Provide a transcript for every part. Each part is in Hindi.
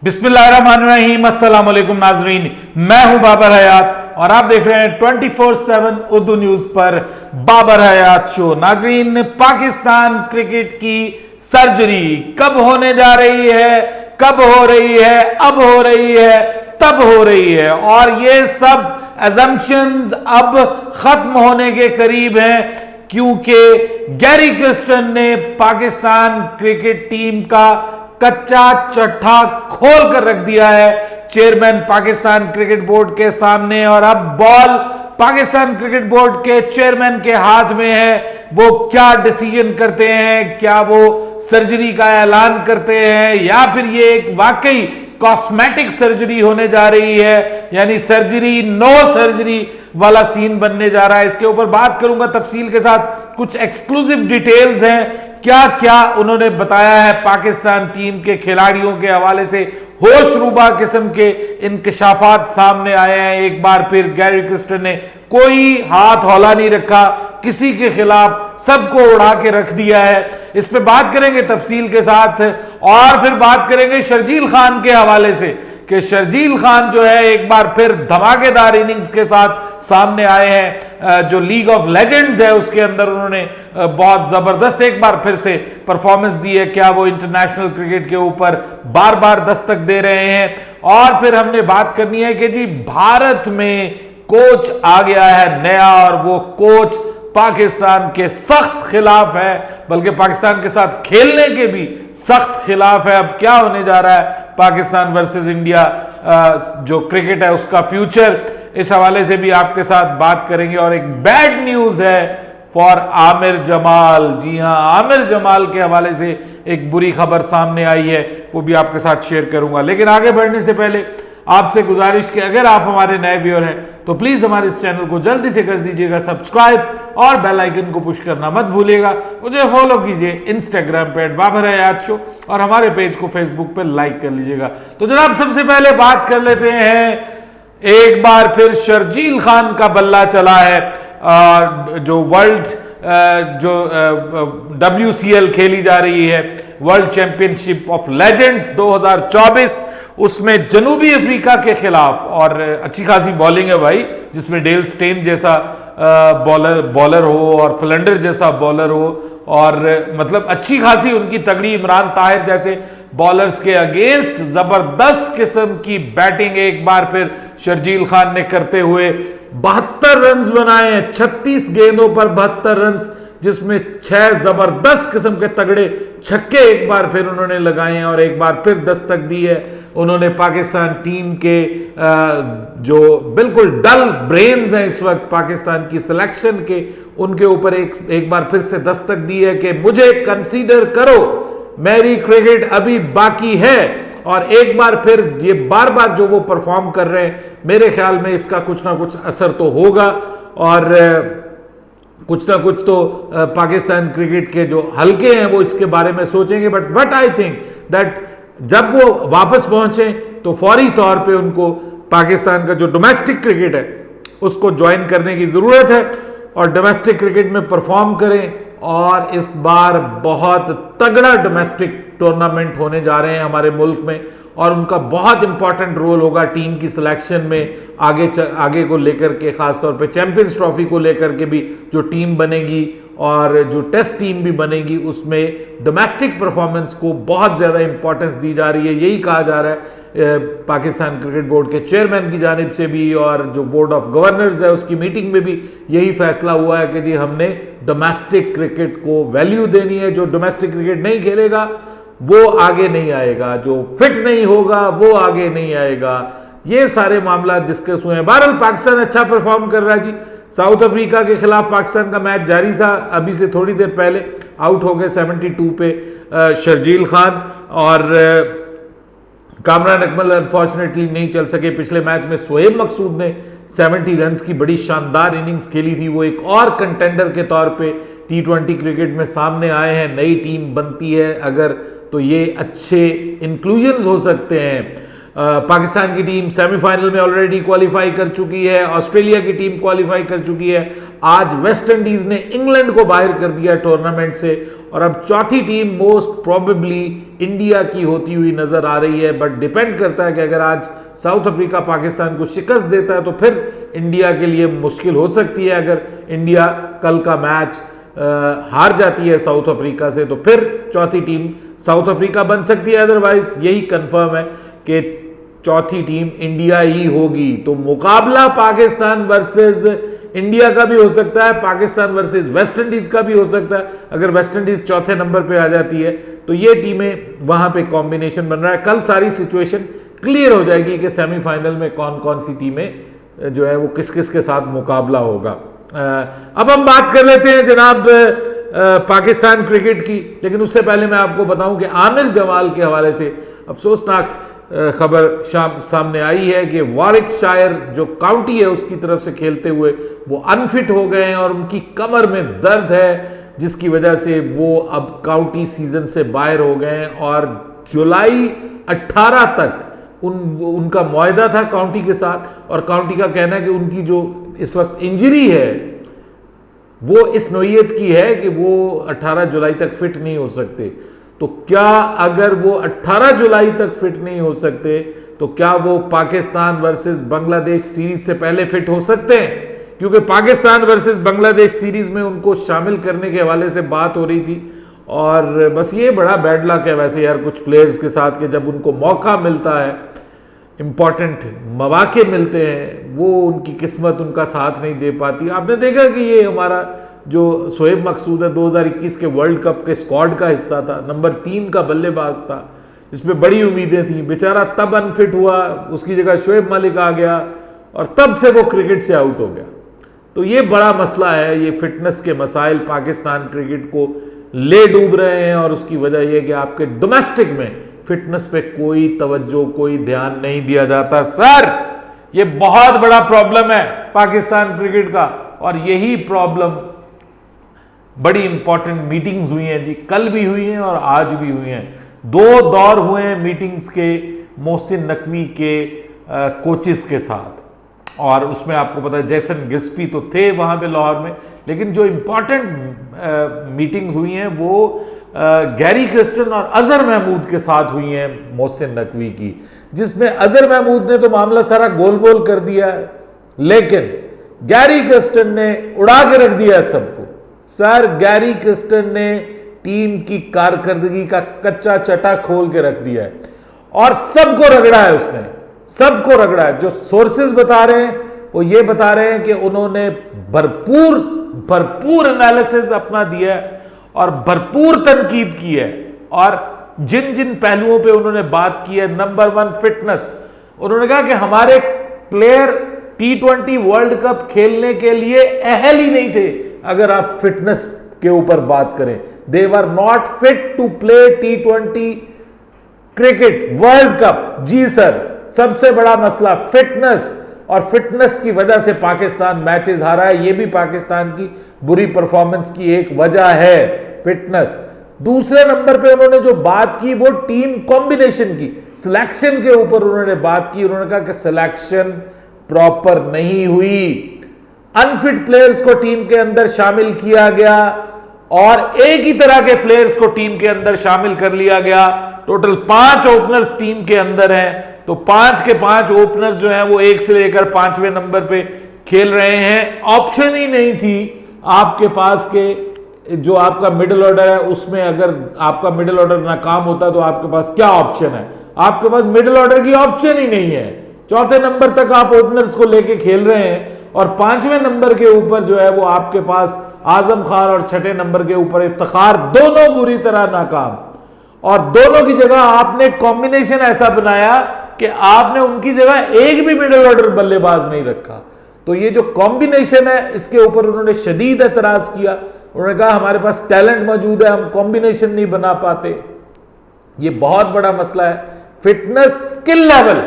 बिस्मिल्लाहिर्रहमानिर्रहीम, अस्सलाम वालेकुम नाजरीन। मैं हूं बाबर हयात और आप देख रहे हैं 24/7 उर्दू न्यूज पर बाबर हयात शो। नाजरीन, पाकिस्तान क्रिकेट की सर्जरी कब होने जा रही है, कब हो रही है, अब हो रही है, तब हो रही है, और ये सब अजम्पशंस अब खत्म होने के करीब हैं, क्योंकि गैरी क्रिस्टन ने पाकिस्तान क्रिकेट टीम का कच्चा चट्टा खोल कर रख दिया है चेयरमैन पाकिस्तान क्रिकेट बोर्ड के सामने। और अब बॉल पाकिस्तान क्रिकेट बोर्ड के चेयरमैन के हाथ में है। वो क्या डिसीजन करते हैं, क्या वो सर्जरी का ऐलान करते हैं या फिर ये एक वाकई कॉस्मेटिक सर्जरी होने जा रही है, यानी सर्जरी नो सर्जरी वाला सीन बनने जा रहा है। इसके ऊपर बात करूंगा तफसील के साथ। कुछ एक्सक्लूसिव डिटेल्स हैं, क्या क्या उन्होंने बताया है पाकिस्तान टीम के खिलाड़ियों के हवाले से। होशरूबा किस्म के इंकशाफात सामने आए हैं। एक बार फिर गैरी क्रिस्टन ने कोई हाथ हौला नहीं रखा किसी के खिलाफ, सबको उड़ा के रख दिया है। इस पे बात करेंगे तफसील के साथ। और फिर बात करेंगे शर्जील खान के हवाले से कि शर्जील खान जो है एक बार फिर धमाकेदार इनिंग्स के साथ सामने आए हैं। जो लीग ऑफ लेजेंड्स है उसके अंदर उन्होंने बहुत जबरदस्त एक बार फिर से परफॉर्मेंस दी है। क्या वो इंटरनेशनल क्रिकेट के ऊपर बार बार दस्तक दे रहे हैं। और फिर हमने बात करनी है कि जी भारत में कोच आ गया है नया, और वो कोच पाकिस्तान के सख्त खिलाफ है, बल्कि पाकिस्तान के साथ खेलने के भी सख्त खिलाफ है। अब क्या होने जा रहा है पाकिस्तान वर्सेस इंडिया, जो क्रिकेट है उसका फ्यूचर, इस हवाले से भी आपके साथ बात करेंगे। और एक बैड न्यूज है फॉर आमिर जमाल। जी हां, आमिर जमाल के हवाले से एक बुरी खबर सामने आई है, वो भी आपके साथ शेयर करूंगा। लेकिन आगे बढ़ने से पहले आपसे गुजारिश कि अगर आप हमारे नए व्यूअर हैं तो प्लीज हमारे इस चैनल को जल्दी से कर दीजिएगा सब्सक्राइब और बेल आइकन को पुश करना मत भूलिएगा। मुझे फॉलो कीजिए इंस्टाग्राम पे @बाबर हयात शो, और हमारे पेज को फेसबुक पे लाइक कर लीजिएगा। तो जनाब, सबसे पहले बात कर लेते हैं, एक बार फिर शर्जील खान का बल्ला चला है। जो वर्ल्ड जो WCL खेली जा रही है, वर्ल्ड चैंपियनशिप ऑफ लेजेंड्स 2024, उसमें जनूबी अफ्रीका के खिलाफ, और अच्छी खासी बॉलिंग है भाई, जिसमें डेल स्टेन जैसा बॉलर हो और फ्लेंडर जैसा बॉलर हो, और मतलब अच्छी खासी उनकी तगड़ी, इमरान ताहिर जैसे बॉलर्स के अगेंस्ट जबरदस्त किस्म की बैटिंग एक बार फिर शर्जील खान ने करते हुए 72 रन बनाए हैं। 36 गेंदों पर 72 रन, जिसमें 6 जबरदस्त किस्म के तगड़े छक्के एक बार फिर उन्होंने लगाए हैं, और एक बार फिर दस्तक दी है उन्होंने पाकिस्तान टीम के जो बिल्कुल डल ब्रेन्स हैं इस वक्त पाकिस्तान की सिलेक्शन के, उनके ऊपर एक बार फिर से दस्तक दी है कि मुझे कंसीडर करो, मेरी क्रिकेट अभी बाकी है। और एक बार फिर ये बार बार जो वो परफॉर्म कर रहे हैं, मेरे ख्याल में इसका कुछ ना कुछ असर तो होगा, और कुछ ना कुछ तो पाकिस्तान क्रिकेट के जो हल्के हैं वो इसके बारे में सोचेंगे। But what I think that जब वो वापस पहुंचे तो फौरी तौर पे उनको पाकिस्तान का जो डोमेस्टिक क्रिकेट है उसको ज्वाइन करने की जरूरत है, और डोमेस्टिक क्रिकेट में परफॉर्म करें। और इस बार बहुत तगड़ा डोमेस्टिक टूर्नामेंट होने जा रहे हैं हमारे मुल्क में, और उनका बहुत इंपॉर्टेंट रोल होगा टीम की सिलेक्शन में आगे को लेकर के, खासतौर पे चैंपियंस ट्रॉफी को लेकर के भी जो टीम बनेगी और जो टेस्ट टीम भी बनेगी, उसमें डोमेस्टिक परफॉर्मेंस को बहुत ज़्यादा इंपॉर्टेंस दी जा रही है। यही कहा जा रहा है पाकिस्तान क्रिकेट बोर्ड के चेयरमैन की जानिब से भी, और जो बोर्ड ऑफ गवर्नर्स है उसकी मीटिंग में भी यही फैसला हुआ है कि जी हमने डोमेस्टिक क्रिकेट को वैल्यू देनी है। जो डोमेस्टिक क्रिकेट नहीं खेलेगा वो आगे नहीं आएगा, जो फिट नहीं होगा वो आगे नहीं आएगा। ये सारे मामला डिस्कस हुए हैं। बहरहाल पाकिस्तान अच्छा परफॉर्म कर रहा है जी। साउथ अफ्रीका के खिलाफ पाकिस्तान का मैच जारी था, अभी से थोड़ी देर पहले आउट हो गए 72 पे शर्जील खान, और कामरान अकमल अनफॉर्चुनेटली नहीं चल सके। पिछले मैच में सोहेब मकसूद ने 70 रन की बड़ी शानदार इनिंग्स खेली थी। वो एक और कंटेंडर के तौर पे T20 क्रिकेट में सामने आए हैं। नई टीम बनती है अगर, तो ये अच्छे इंक्लूजन्स हो सकते हैं। पाकिस्तान की टीम सेमीफाइनल में ऑलरेडी क्वालिफाई कर चुकी है, ऑस्ट्रेलिया की टीम क्वालिफाई कर चुकी है, आज वेस्ट इंडीज ने इंग्लैंड को बाहर कर दिया टूर्नामेंट से, और अब चौथी टीम मोस्ट प्रोबेबली इंडिया की होती हुई नजर आ रही है। बट डिपेंड करता है कि अगर आज साउथ अफ्रीका पाकिस्तान को शिकस्त देता है तो फिर इंडिया के लिए मुश्किल हो सकती है। अगर इंडिया कल का मैच हार जाती है साउथ अफ्रीका से तो फिर चौथी टीम साउथ अफ्रीका बन सकती है, अदरवाइज यही कंफर्म है कि चौथी टीम इंडिया ही होगी। तो मुकाबला पाकिस्तान वर्सेस इंडिया का भी हो सकता है, पाकिस्तान वर्सेस वेस्ट इंडीज का भी हो सकता है। अगर वेस्ट इंडीज चौथे नंबर पे आ जाती है तो ये टीमें वहां पे कॉम्बिनेशन बन रहा है। कल सारी सिचुएशन क्लियर हो जाएगी कि सेमीफाइनल में कौन कौन सी टीमें जो है वो किस किस के साथ मुकाबला होगा। अब हम बात कर लेते हैं जनाब पाकिस्तान क्रिकेट की, लेकिन उससे पहले मैं आपको बताऊं कि आमिर जमाल के हवाले से अफसोसनाक खबर सामने आई है कि वारिकशायर जो काउंटी है उसकी तरफ से खेलते हुए वो अनफिट हो गए हैं और उनकी कमर में दर्द है, जिसकी वजह से वो अब काउंटी सीजन से बाहर हो गए हैं। और जुलाई 18 तक उनका मुआहदा था काउंटी के साथ, और काउंटी का कहना है कि उनकी जो इस वक्त इंजरी है वो इस नौयत की है कि वो 18 जुलाई तक फिट नहीं हो सकते। तो क्या अगर वो 18 जुलाई तक फिट नहीं हो सकते तो क्या वो पाकिस्तान वर्सेस बांग्लादेश सीरीज से पहले फिट हो सकते हैं? क्योंकि पाकिस्तान वर्सेस बांग्लादेश सीरीज में उनको शामिल करने के हवाले से बात हो रही थी, और बस ये बड़ा बैड लक है वैसे यार कुछ प्लेयर्स के साथ कि जब उनको मौका मिलता है, इंपॉर्टेंट मौके मिलते हैं, वो उनकी किस्मत उनका साथ नहीं दे पाती। आपने देखा कि ये हमारा जो शोएब मकसूद है 2021 के वर्ल्ड कप के स्क्वाड का हिस्सा था, नंबर 3 का बल्लेबाज था, इस पे बड़ी उम्मीदें थी, बेचारा तब अनफिट हुआ, उसकी जगह शोएब मलिक आ गया और तब से वो क्रिकेट से आउट हो गया। तो ये बड़ा मसला है, ये फिटनेस के मसाइल पाकिस्तान क्रिकेट को ले डूब रहे हैं, और उसकी वजह यह कि आपके डोमेस्टिक में फिटनेस पे कोई तवज्जो कोई ध्यान नहीं दिया जाता। सर ये बहुत बड़ा प्रॉब्लम है पाकिस्तान क्रिकेट का, और यही प्रॉब्लम बड़ी इंपॉर्टेंट मीटिंग्स हुई हैं जी, कल भी हुई हैं और आज भी हुई हैं। 2 दौर हुए हैं मीटिंग्स के मोहसिन नकवी के कोचेस के साथ, और उसमें आपको पता है जैसन गिस्पी तो थे वहां पे लाहौर में, लेकिन जो इंपॉर्टेंट मीटिंग्स हुई हैं वो गैरी क्रिस्टन और अजहर महमूद के साथ हुई हैं मोहसिन नकवी की, जिसमें अजहर महमूद ने तो मामला सारा गोल गोल कर दिया है, लेकिन गैरी क्रिस्टन ने उड़ा के रख दिया है सबको। सर गैरी क्रिस्टन ने टीम की कारकर्दगी का कच्चा चटा खोल के रख दिया है और सबको रगड़ा है, उसने सबको रगड़ा है। जो सोर्सेज बता रहे हैं वो ये बता रहे हैं कि उन्होंने भरपूर एनालिसिस अपना दिया है और भरपूर तनकीद की है, और जिन जिन पहलुओं पे उन्होंने बात की है, नंबर 1 फिटनेस। उन्होंने कहा कि हमारे प्लेयर T20 वर्ल्ड कप खेलने के लिए अहल ही नहीं थे। अगर आप फिटनेस के ऊपर बात करें, they were not fit to play T20 cricket World Cup. जी सर, सबसे बड़ा मसला फिटनेस, और फिटनेस की वजह से पाकिस्तान मैचेस हारा है। यह भी पाकिस्तान की बुरी परफॉर्मेंस की एक वजह है, फिटनेस। दूसरे नंबर पे उन्होंने जो बात की वो टीम कॉम्बिनेशन की, सिलेक्शन के ऊपर उन्होंने बात की। उन्होंने कहा कि सिलेक्शन प्रॉपर नहीं हुई, अनफिट प्लेयर्स को टीम के अंदर शामिल किया गया और एक ही तरह के प्लेयर्स को टीम के अंदर शामिल कर लिया गया। टोटल 5 ओपनर्स टीम के अंदर हैं, तो 5 के 5 ओपनर्स जो हैं वो 1 से लेकर 5वें नंबर पे खेल रहे हैं। ऑप्शन ही नहीं थी आपके पास के जो आपका मिडिल ऑर्डर है, उसमें अगर आपका मिडिल ऑर्डर नाकाम होता तो आपके पास क्या ऑप्शन है? आपके पास मिडिल ऑर्डर की ऑप्शन ही नहीं है। चौथे नंबर तक आप ओपनर्स को लेके खेल रहे हैं और 5वें नंबर के ऊपर जो है वो आपके पास आजम खान और छठे नंबर के ऊपर इफ्तिखार, दोनों बुरी तरह नाकाम। और दोनों की जगह आपने कॉम्बिनेशन ऐसा बनाया कि आपने उनकी जगह एक भी मिडिल ऑर्डर बल्लेबाज नहीं रखा। तो ये जो कॉम्बिनेशन है इसके ऊपर उन्होंने शदीद एतराज किया। उन्होंने कहा हमारे पास टैलेंट मौजूद है, हम कॉम्बिनेशन नहीं बना पाते। ये बहुत बड़ा मसला है। फिटनेस, स्किल लेवल,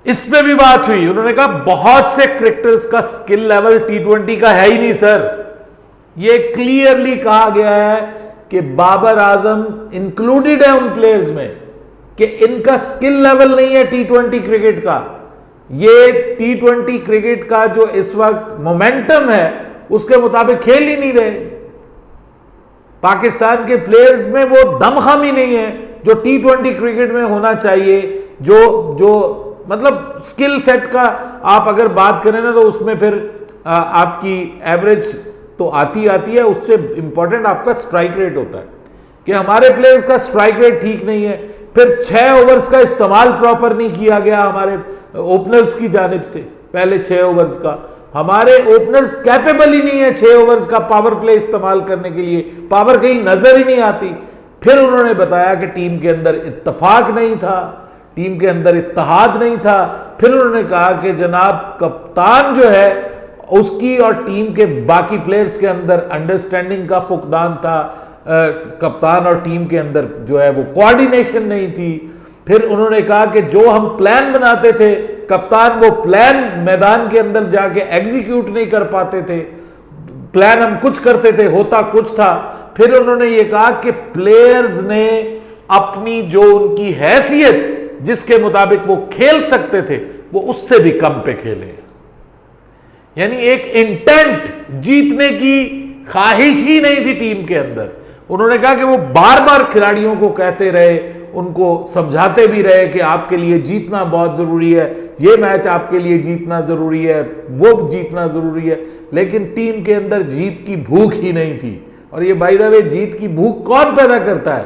इस पे भी बात हुई। उन्होंने कहा बहुत से क्रिकेटर्स का स्किल लेवल T20 का है ही नहीं सर। ये क्लियरली कहा गया है कि बाबर आजम इंक्लूडेड है उन प्लेयर्स में कि इनका स्किल लेवल नहीं है T20 क्रिकेट का। ये T20 क्रिकेट का जो इस वक्त मोमेंटम है उसके मुताबिक खेल ही नहीं रहे। पाकिस्तान के प्लेयर्स में वो दमखमी नहीं है जो T20 क्रिकेट में होना चाहिए। जो मतलब स्किल सेट का आप अगर बात करें ना तो उसमें फिर आपकी एवरेज तो आती है, उससे इंपॉर्टेंट आपका स्ट्राइक रेट होता है कि हमारे प्लेयर्स का स्ट्राइक रेट ठीक नहीं है। फिर 6 ओवर्स का इस्तेमाल प्रॉपर नहीं किया गया हमारे ओपनर्स की जानिब से। पहले 6 ओवर्स का हमारे ओपनर्स कैपेबल ही नहीं है 6 ओवर्स का पावर प्ले इस्तेमाल करने के लिए, पावर कहीं नजर ही नहीं आती। फिर उन्होंने बताया कि टीम के अंदर इत्तेफाक नहीं था, टीम के अंदर इत्तेहाद नहीं था। फिर उन्होंने कहा कि जनाब कप्तान जो है उसकी और टीम के बाकी प्लेयर्स के अंदर अंडरस्टैंडिंग का फुकदान था, कप्तान और टीम के अंदर जो है वो कोऑर्डिनेशन नहीं थी। फिर उन्होंने कहा कि जो हम प्लान बनाते थे कप्तान वो प्लान मैदान के अंदर जाके एग्जीक्यूट नहीं कर पाते थे, प्लान हम कुछ करते थे होता कुछ था। फिर उन्होंने ये कहा कि प्लेयर्स ने अपनी जो उनकी हैसियत जिसके मुताबिक वो खेल सकते थे वो उससे भी कम पे खेले, यानी एक इंटेंट जीतने की ख्वाहिश ही नहीं थी टीम के अंदर। उन्होंने कहा कि वो बार बार खिलाड़ियों को कहते रहे, उनको समझाते भी रहे कि आपके लिए जीतना बहुत जरूरी है, ये मैच आपके लिए जीतना जरूरी है, वो जीतना जरूरी है, लेकिन टीम के अंदर जीत की भूख ही नहीं थी। और ये बाय द वे जीत की भूख कौन पैदा करता है?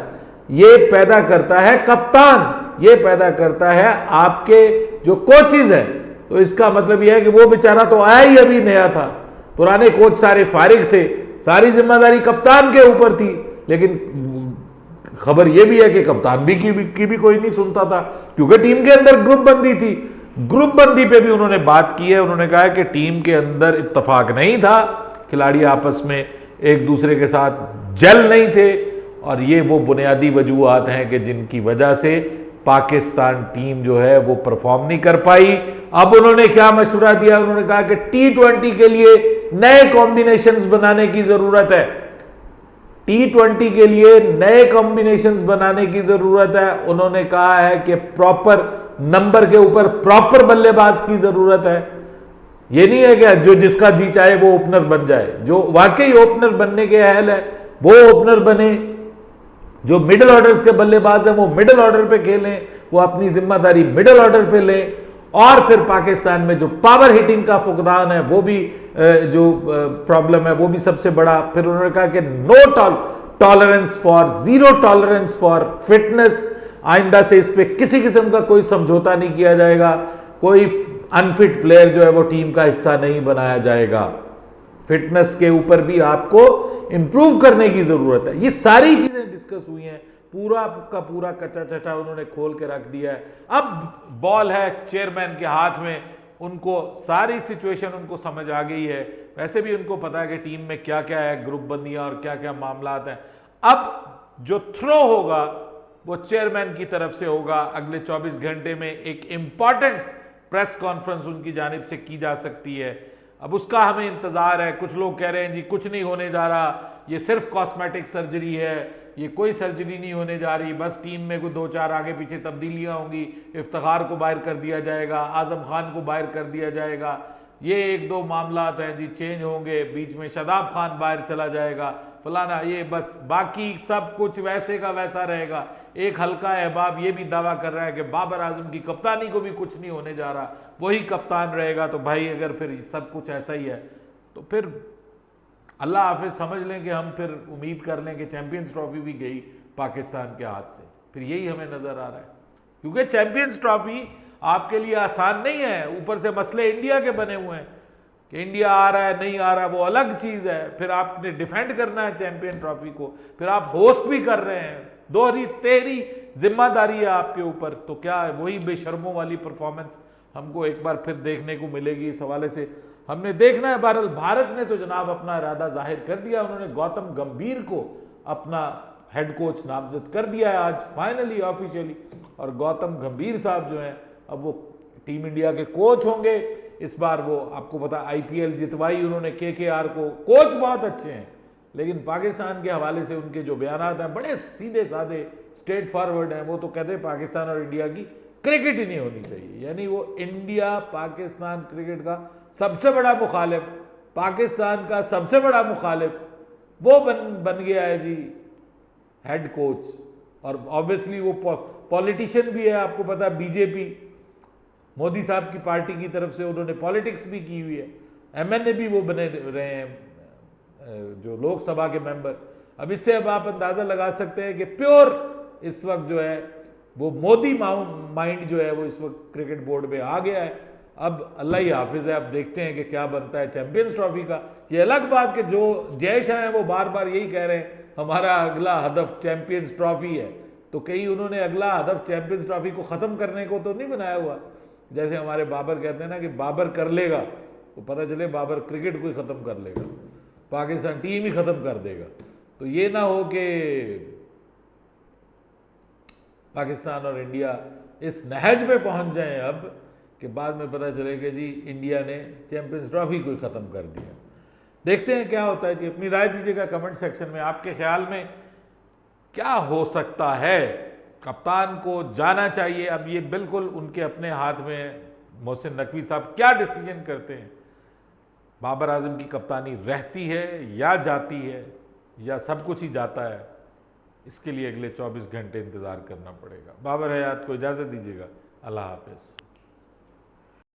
ये पैदा करता है कप्तान, ये पैदा करता है आपके जो कोचेज हैं। तो इसका मतलब यह है कि वो बेचारा तो आया ही अभी नया था, पुराने कोच सारे फारिग थे, सारी जिम्मेदारी कप्तान के ऊपर थी। लेकिन खबर यह भी है कि कप्तान की भी कोई नहीं सुनता था क्योंकि टीम के अंदर ग्रुप बंदी थी। ग्रुप बंदी पे भी उन्होंने बात की है। उन्होंने कहा है कि टीम के अंदर इत्तेफाक नहीं था, खिलाड़ी आपस में एक दूसरे के साथ जल नहीं थे, और ये वो बुनियादी वजूहात हैं कि जिनकी वजह से पाकिस्तान टीम जो है वो परफॉर्म नहीं कर पाई। अब उन्होंने क्या मशवरा दिया? उन्होंने कहा कि T20 के लिए नए कॉम्बिनेशंस बनाने की जरूरत है, T20 के लिए नए कॉम्बिनेशंस बनाने की जरूरत है। उन्होंने कहा है कि प्रॉपर नंबर के ऊपर प्रॉपर बल्लेबाज की जरूरत है। ये नहीं है कि जो जिसका जी चाहे वो ओपनर बन जाए, जो वाकई ओपनर बनने के अहल है वो ओपनर बने, जो मिडिल ऑर्डर्स के बल्लेबाज हैं वो मिडिल ऑर्डर पे खेलें, वो अपनी जिम्मेदारी मिडिल ऑर्डर पे लें। और फिर पाकिस्तान में जो पावर हिटिंग का फुकदान है वो भी जो प्रॉब्लम है वो भी सबसे बड़ा। फिर उन्होंने कहा कि जीरो टॉलरेंस फॉर फिटनेस, आइंदा से इस पे किसी किस्म का कोई समझौता नहीं किया जाएगा, कोई अनफिट प्लेयर जो है वो टीम का हिस्सा नहीं बनाया जाएगा। फिटनेस के ऊपर भी आपको इंप्रूव करने की जरूरत है। ये सारी चीजें डिस्कस हुई हैं, पूरा का पूरा कच्चा चटा उन्होंने खोल के रख दिया है। अब बॉल है चेयरमैन के हाथ में, उनको सारी सिचुएशन उनको समझ आ गई है। वैसे भी उनको पता है कि टीम में क्या क्या है, ग्रुप बंदियां और क्या क्या मामलात हैं। अब जो थ्रो होगा वो चेयरमैन की तरफ से होगा। अगले 24 घंटे में एक इंपॉर्टेंट प्रेस कॉन्फ्रेंस उनकी जानिब से की जा सकती है। अब उसका हमें इंतजार है। कुछ लोग कह रहे हैं जी कुछ नहीं होने जा रहा, ये सिर्फ कॉस्मेटिक सर्जरी है, ये कोई सर्जरी नहीं होने जा रही, बस टीम में कोई 2-4 आगे पीछे तब्दीलियां होंगी, इफ्तिखार को बाहर कर दिया जाएगा, आजम खान को बाहर कर दिया जाएगा, ये 1-2 मामलात हैं जी चेंज होंगे, बीच में शादाब खान बाहर चला जाएगा, फलाना, ये बस, बाकी सब कुछ वैसे का वैसा रहेगा। एक हल्का अहबाब ये भी दावा कर रहा है कि बाबर आजम की कप्तानी को भी कुछ नहीं होने जा रहा, वही कप्तान रहेगा। तो भाई अगर फिर सब कुछ ऐसा ही है तो फिर अल्लाह हाफिज समझ लें कि हम फिर उम्मीद कर लें कि चैंपियंस ट्रॉफी भी गई पाकिस्तान के हाथ से। फिर यही हमें नजर आ रहा है, क्योंकि चैंपियंस ट्रॉफी आपके लिए आसान नहीं है। ऊपर से मसले इंडिया के बने हुए हैं कि इंडिया आ रहा है नहीं आ रहा है, वो अलग चीज है। फिर आपने डिफेंड करना है चैंपियन ट्रॉफी को, फिर आप होस्ट भी कर रहे हैं, दोहरी तेहरी जिम्मेदारी है आपके ऊपर। तो क्या वही बेशर्मों वाली परफॉर्मेंस हमको एक बार फिर देखने को मिलेगी? इस हवाले से हमने देखना है। बहरहाल भारत ने तो जनाब अपना इरादा जाहिर कर दिया, उन्होंने गौतम गंभीर को अपना हेड कोच नामजद कर दिया है आज फाइनली ऑफिशियली। और गौतम गंभीर साहब जो हैं अब वो टीम इंडिया के कोच होंगे इस बार। वो आपको पता IPL जितवाई उन्होंने KKR को। कोच बहुत अच्छे हैं, लेकिन पाकिस्तान के हवाले से उनके जो बयान हैं बड़े सीधे साधे स्ट्रेट फॉरवर्ड हैं। वो तो कहते हैं पाकिस्तान और इंडिया की क्रिकेट ही नहीं होनी चाहिए। यानी वो इंडिया पाकिस्तान क्रिकेट का सबसे बड़ा मुखालिफ, पाकिस्तान का सबसे बड़ा मुखालिफ वो बन गया है जी हेड कोच। और ऑब्वियसली वो पॉलिटिशियन भी है, आपको पता है बीजेपी मोदी साहब की पार्टी की तरफ से उन्होंने पॉलिटिक्स भी की हुई है, एमएनए भी वो बने रहे हैं जो लोकसभा के मेंबर। अब इससे अब आप अंदाजा लगा सकते हैं कि प्योर इस वक्त जो है वो मोदी माइंड जो है वो इस वक्त क्रिकेट बोर्ड में आ गया है। अब अल्लाह ही हाफिज है, अब देखते हैं कि क्या बनता है चैंपियंस ट्रॉफी का। ये अलग बात कि जो जय शाह हैं वो बार बार यही कह रहे हैं हमारा अगला हदफ चैंपियंस ट्रॉफी है, तो कहीं उन्होंने अगला हदफ चैंपियंस ट्रॉफी को ख़त्म करने को तो नहीं बनाया हुआ। जैसे हमारे बाबर कहते हैं ना कि बाबर कर लेगा, तो पता चले बाबर क्रिकेट को ही ख़त्म कर लेगा, पाकिस्तान टीम ही ख़त्म कर देगा। तो ये ना हो कि पाकिस्तान और इंडिया इस नहज पे पहुंच जाएं अब कि बाद में पता चले कि जी इंडिया ने चैंपियंस ट्रॉफी को ही ख़त्म कर दिया। देखते हैं क्या होता है जी। अपनी राय दीजिएगा कमेंट सेक्शन में, आपके ख्याल में क्या हो सकता है? कप्तान को जाना चाहिए, अब ये बिल्कुल उनके अपने हाथ में। मोहसिन नकवी साहब क्या डिसीजन करते हैं? बाबर आजम की कप्तानी रहती है या जाती है, या सब कुछ ही जाता है? इसके लिए अगले 24 घंटे इंतज़ार करना पड़ेगा। बाबर हयात को इजाज़त दीजिएगा। अल्लाह हाफिज़।